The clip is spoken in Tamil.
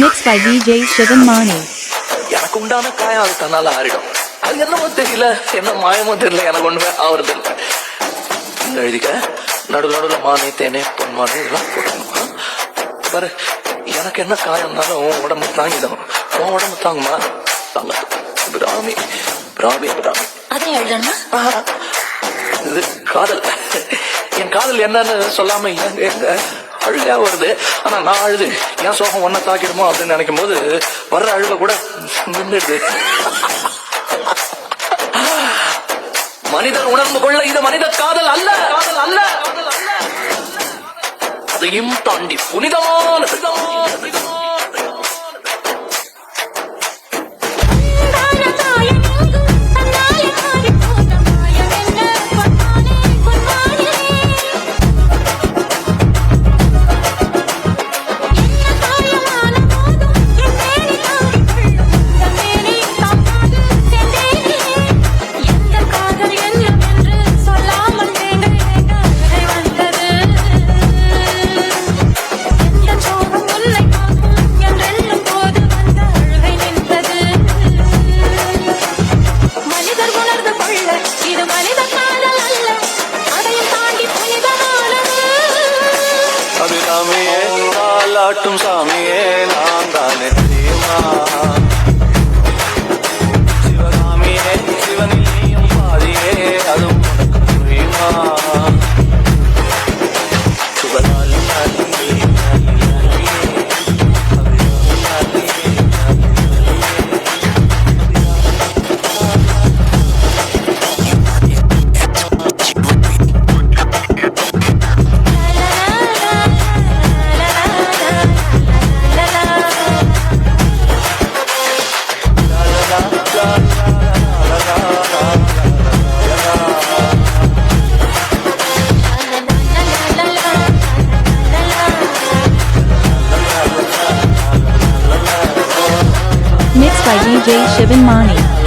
Mixed by DJ Shivan Mani. எனக்கு உண்டான காயம் அது தன்னால ஆறிடும். அது என்னமோ தெரியல, என்ன மாயமோ தெரியல, எனக்கு ஒண்ணுமே ஆவறது இல்லை. எழுதிக்க, நடுநடுல மானே தேனே பொன்மானே இதெல்லாம் போடணுமா பாரு. எனக்கு என்ன காயம்னாலும் உன் உடம்பு தாங்கிடும். உன் உடம்பு தாங்குமா? தாங்க. பிராமி பிராமி பிராமி அதே எழுதணுமா? இது காதல். என் காதல் என்னன்னு சொல்லாம எங்க அழுகா வருது. ஆனா நான் அழுது என் சோகம் ஒன்ன தாக்கிடுமோ அப்படின்னு நினைக்கும் போது வர்ற அழுக கூட நின்றுடுது. மனிதர் உணர்ந்து கொள்ள இது மனித காதல் அல்ல, காதல் அல்ல, காதல் அல்ல. அதையும் தாண்டி புனிதமான காலாட்டும் சாமியே நான் தானே தெரியுமா? சிவகாமியே சிவனில் நீயும் பாதியே அதுவும் உனக்கு புரியுமா? சுபநாளி Mixed by DJ Shivan Mani.